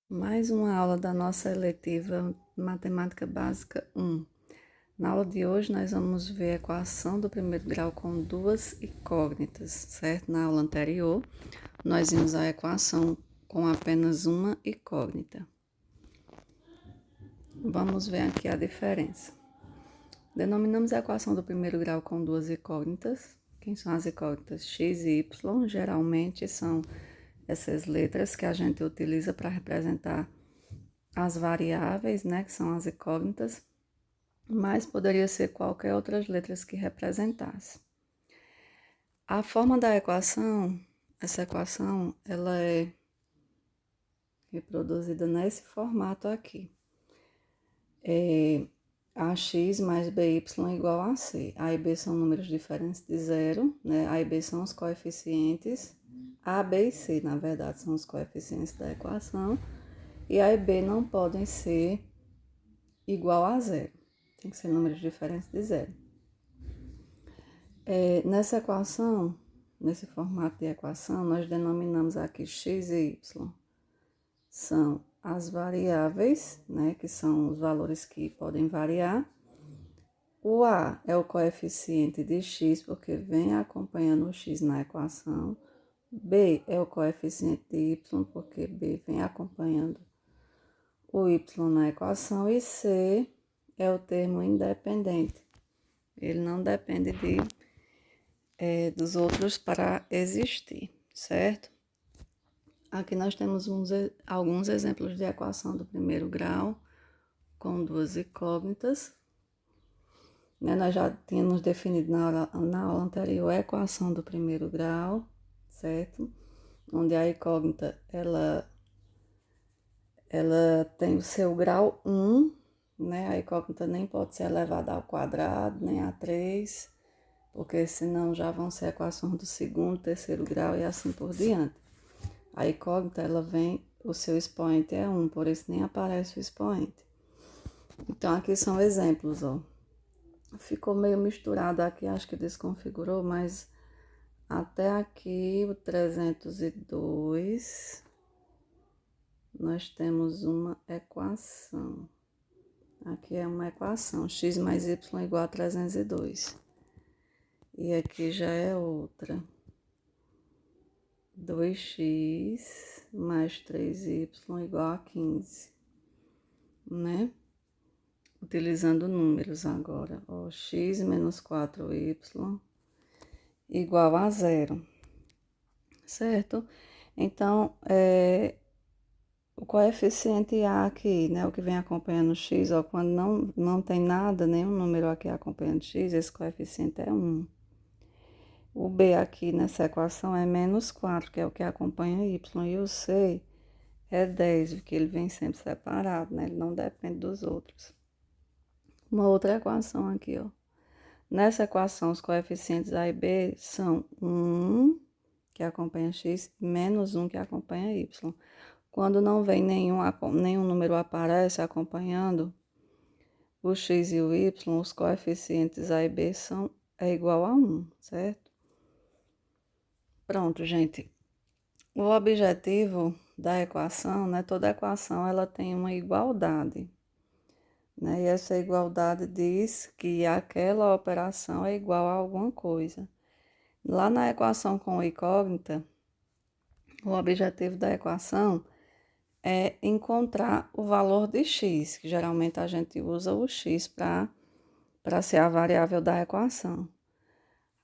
Mais uma aula da nossa eletiva Matemática Básica 1. Na aula de hoje, nós vamos ver a equação do primeiro grau com duas incógnitas, certo? Na aula anterior, nós vimos a equação com apenas uma incógnita. Vamos ver aqui a diferença. Denominamos a equação do primeiro grau com duas incógnitas. Quem são as incógnitas? X e Y, geralmente são essas letras que a gente utiliza para representar as variáveis, né, que são as incógnitas, mas poderia ser qualquer outras letras que representasse. A forma da equação, essa equação, ela é reproduzida nesse formato aqui. AX mais BY igual a C. A e B são números diferentes de zero, né? A e B são os coeficientes. A, B e C, na verdade, são os coeficientes da equação. E A e B não podem ser igual a zero. Tem que ser números diferentes de zero. Nessa equação, nesse formato de equação, nós denominamos aqui x e y. São as variáveis, né, que são os valores que podem variar. O A é o coeficiente de x, porque vem acompanhando o x na equação. B é o coeficiente de y, porque B vem acompanhando o y na equação. E C é o termo independente. Ele não depende dos outros para existir, certo? Aqui nós temos alguns exemplos de equação do primeiro grau com duas incógnitas. Nós já tínhamos definido na aula anterior a equação do primeiro grau, certo? Onde a incógnita, ela tem o seu grau 1, né? A incógnita nem pode ser elevada ao quadrado, nem a 3, porque senão já vão ser equações do segundo, terceiro grau e assim por diante. A incógnita, ela vem, o seu expoente é 1, por isso nem aparece o expoente. Então, aqui são exemplos, ó. Ficou meio misturado aqui, acho que desconfigurou, mas até aqui, o 302, nós temos uma equação. Aqui é uma equação, x mais y igual a 302. E aqui já é outra. 2x mais 3y igual a 15, né? Utilizando números agora. Ó, x menos 4y igual a 0, certo? Então, o coeficiente A aqui, né? O que vem acompanhando x, ó, quando não tem nada, nenhum número aqui acompanhando x, esse coeficiente é 1. O B aqui nessa equação é menos 4, que é o que acompanha y. E o C é 10, porque ele vem sempre separado, né? Ele não depende dos outros. Uma outra equação aqui, ó. Nessa equação, os coeficientes A e B são 1, que acompanha x, e menos 1, que acompanha y. Quando não vem nenhum número aparece acompanhando o x e o y, os coeficientes A e B é igual a 1, certo? Pronto, gente. O objetivo da equação, né? Toda equação ela tem uma igualdade, né? E essa igualdade diz que aquela operação é igual a alguma coisa. Lá na equação com incógnita, o objetivo da equação é encontrar o valor de x, que geralmente a gente usa o x para ser a variável da equação.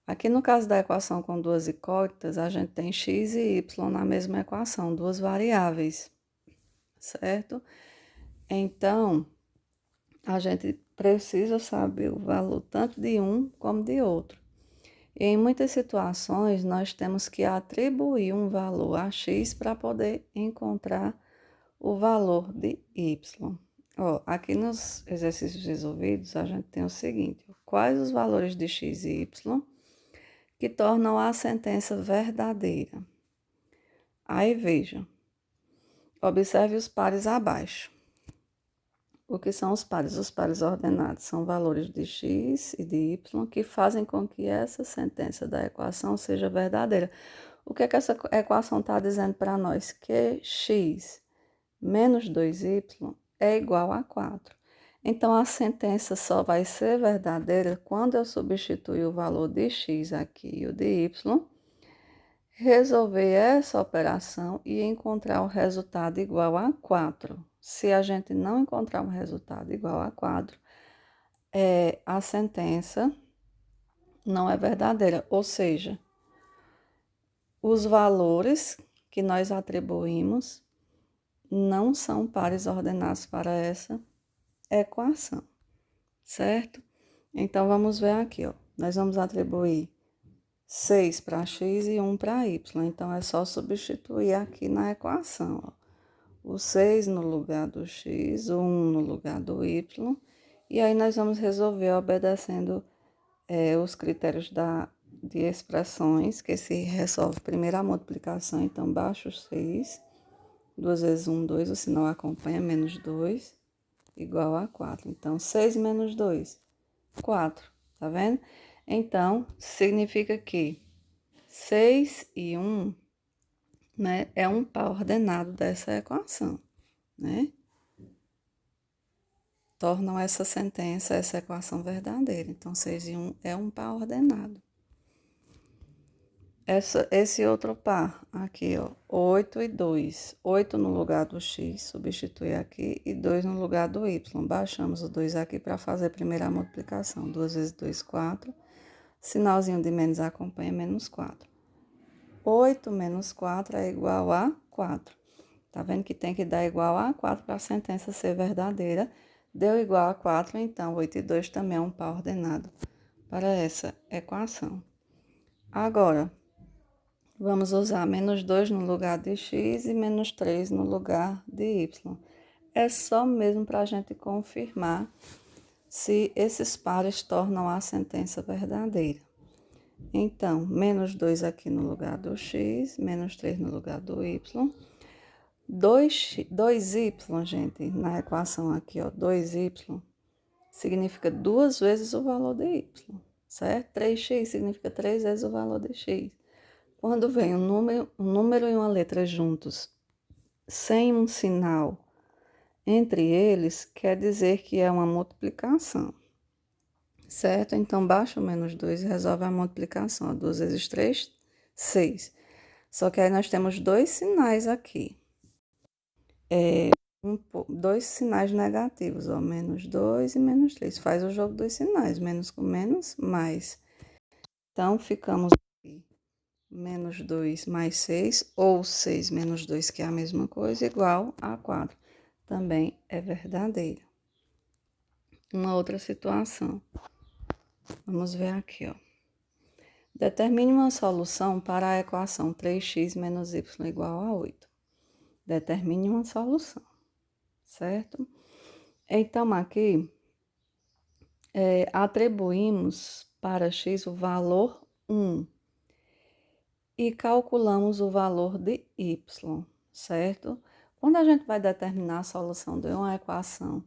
Aqui no caso da equação com duas incógnitas, a gente tem x e y na mesma equação, duas variáveis, certo? Então, a gente precisa saber o valor tanto de um como de outro. E em muitas situações, nós temos que atribuir um valor a x para poder encontrar o valor de y. Ó, aqui nos exercícios resolvidos, a gente tem o seguinte: quais os valores de x e y que tornam a sentença verdadeira? Aí veja, observe os pares abaixo. O que são os pares? Os pares ordenados são valores de x e de y que fazem com que essa sentença da equação seja verdadeira. O que é que essa equação está dizendo para nós? Que x menos 2y é igual a 4. Então, a sentença só vai ser verdadeira quando eu substituir o valor de x aqui e o de y, resolver essa operação e encontrar o resultado igual a 4. Se a gente não encontrar um resultado igual a 4, a sentença não é verdadeira, ou seja, os valores que nós atribuímos não são pares ordenados para essa equação, certo? Então, vamos ver aqui, ó. Nós vamos atribuir 6 para x e 1 para y. Então, é só substituir aqui na equação, ó. O 6 no lugar do x, o 1 no lugar do y. E aí, nós vamos resolver obedecendo os critérios de expressões, que se resolve primeiro a multiplicação. Então, baixo 6, 2 vezes 1, 2, o sinal acompanha, menos 2, igual a 4. Então, 6 menos 2, 4, tá vendo? Então, significa que 6 e 1, né, é um par ordenado dessa equação, né? Tornam essa sentença, essa equação verdadeira. Então, 6 e 1 é um par ordenado. Esse outro par aqui, ó, 8 e 2. 8 no lugar do x, substitui aqui, e 2 no lugar do y. Baixamos o 2 aqui para fazer a primeira multiplicação. 2 vezes 2, 4. Sinalzinho de menos acompanha menos 4. 8 menos 4 é igual a 4. Tá vendo que tem que dar igual a 4 para a sentença ser verdadeira. Deu igual a 4, então 8 e 2 também é um par ordenado para essa equação. Agora, vamos usar menos 2 no lugar de x e menos 3 no lugar de y. É só mesmo para a gente confirmar se esses pares tornam a sentença verdadeira. Então, menos 2 aqui no lugar do x, menos 3 no lugar do y. 2y, gente, na equação aqui, ó, 2y, significa 2 vezes o valor de y, certo? 3x significa 3 vezes o valor de x. Quando vem um número e uma letra juntos, sem um sinal entre eles, quer dizer que é uma multiplicação, certo? Então, baixa o menos 2 e resolve a multiplicação. Ó, 2 vezes 3, 6. Só que aí nós temos dois sinais aqui. Dois sinais negativos, ó, menos 2 e menos 3. Faz o jogo dos sinais, menos com menos, mais. Então, ficamos aqui, menos 2 mais 6, ou 6 menos 2, que é a mesma coisa, igual a 4. Também é verdadeiro. Uma outra situação. Vamos ver aqui, ó. Determine uma solução para a equação 3x menos y igual a 8. Determine uma solução, certo? Então, aqui, atribuímos para x o valor 1 e calculamos o valor de y, certo? Quando a gente vai determinar a solução de uma equação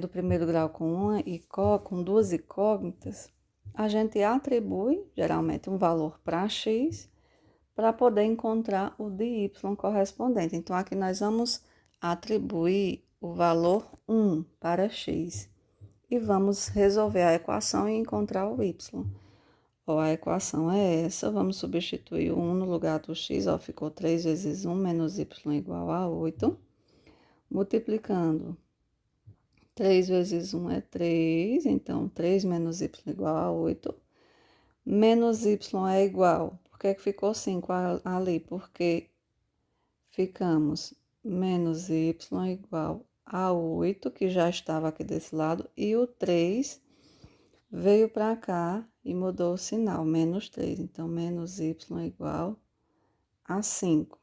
do primeiro grau com duas incógnitas, a gente atribui, geralmente, um valor para x para poder encontrar o de y correspondente. Então, aqui nós vamos atribuir o valor 1 para x e vamos resolver a equação e encontrar o y. Ó, a equação é essa, vamos substituir o 1 no lugar do x, ó, ficou 3 vezes 1 menos y igual a 8, multiplicando 3 vezes 1 é 3, então 3 menos y igual a 8. Menos y é igual. Por que ficou 5 ali? Porque ficamos menos y igual a 8, que já estava aqui desse lado, e o 3 veio para cá e mudou o sinal, menos 3. Então, menos y igual a 5.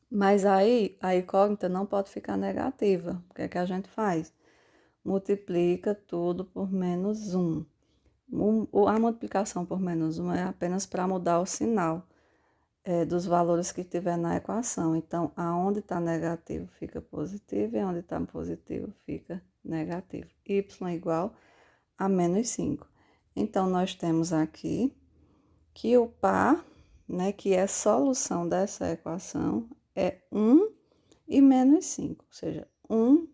Mas aí, a incógnita não pode ficar negativa. O que é que a gente faz? Multiplica tudo por menos 1. A multiplicação por menos 1 é apenas para mudar o sinal dos valores que tiver na equação. Então, aonde está negativo fica positivo e onde está positivo fica negativo. Y igual a menos 5. Então, nós temos aqui que o par, né, que é solução dessa equação, é 1 e menos 5, ou seja, 1,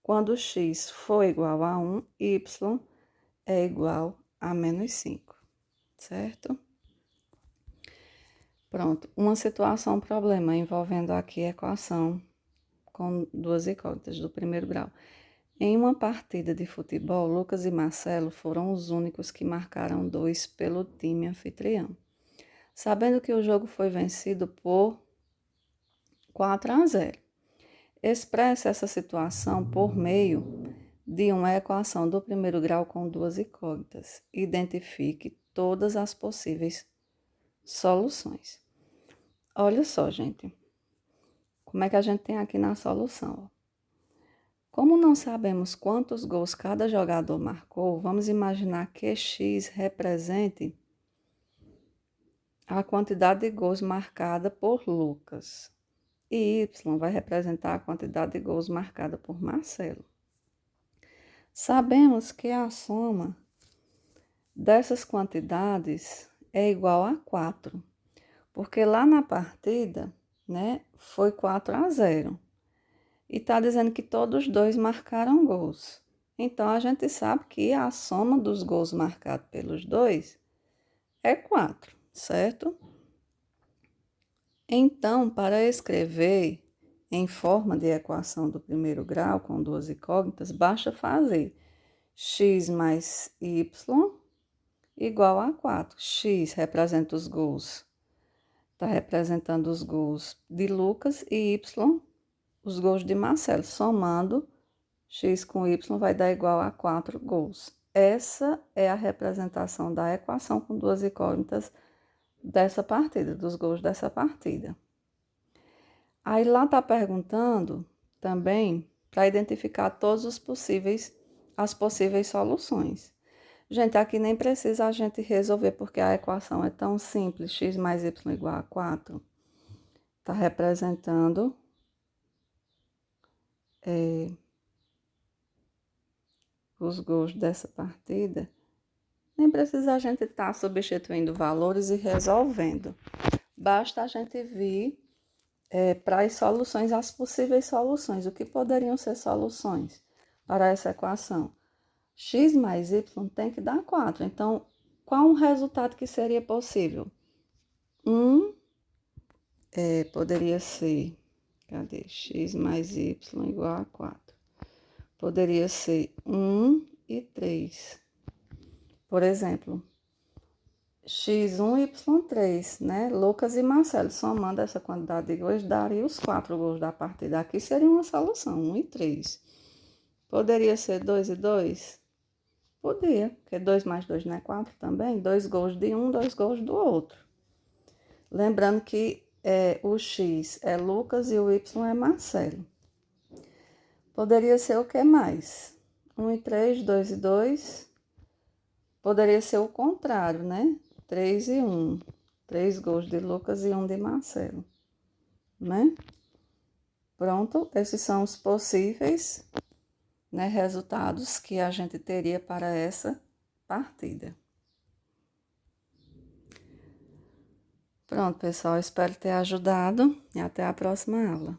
quando x for igual a 1, y é igual a menos 5, certo? Pronto, uma situação, problema, envolvendo aqui a equação com duas incógnitas do primeiro grau. Em uma partida de futebol, Lucas e Marcelo foram os únicos que marcaram 2 pelo time anfitrião. Sabendo que o jogo foi vencido por 4-0. Expresse essa situação por meio de uma equação do primeiro grau com duas incógnitas. Identifique todas as possíveis soluções. Olha só, gente, como é que a gente tem aqui na solução. Como não sabemos quantos gols cada jogador marcou, vamos imaginar que x represente a quantidade de gols marcada por Lucas e y vai representar a quantidade de gols marcada por Marcelo. Sabemos que a soma dessas quantidades é igual a 4, porque lá na partida, né, foi 4-0. E está dizendo que todos dois marcaram gols. Então, a gente sabe que a soma dos gols marcados pelos dois é 4, certo? Então, para escrever em forma de equação do primeiro grau com duas incógnitas, basta fazer x mais y igual a 4. X representa os gols, está representando os gols de Lucas e y, os gols de Marcelo. Somando, x com y vai dar igual a 4 gols. Essa é a representação da equação com duas incógnitas dessa partida, dos gols dessa partida. Aí lá está perguntando também para identificar todos os as possíveis soluções. Gente, aqui nem precisa a gente resolver, porque a equação é tão simples, x mais y igual a 4. Está representando os gols dessa partida. Nem precisa a gente estar substituindo valores e resolvendo. Basta a gente vir para as soluções, as possíveis soluções. O que poderiam ser soluções para essa equação? X mais y tem que dar 4. Então, qual um resultado que seria possível? Poderia ser, cadê? X mais y igual a 4. Poderia ser 1 e 3. Por exemplo, x1 e y3, né? Lucas e Marcelo, somando essa quantidade de gols, daria os 4 gols da partida. Aqui seria uma solução, 1 e 3. Poderia ser 2 e 2? Podia, porque 2 mais 2 não é 4 também. 2 gols de um, 2 gols do outro. Lembrando que o x é Lucas e o y é Marcelo. Poderia ser o que mais? 1 e 3, 2 e 2. Poderia ser o contrário, né? 3 e 1. 3 gols de Lucas e 1 de Marcelo, né? Pronto, esses são os possíveis, né, resultados que a gente teria para essa partida. Pronto, pessoal, espero ter ajudado e até a próxima aula.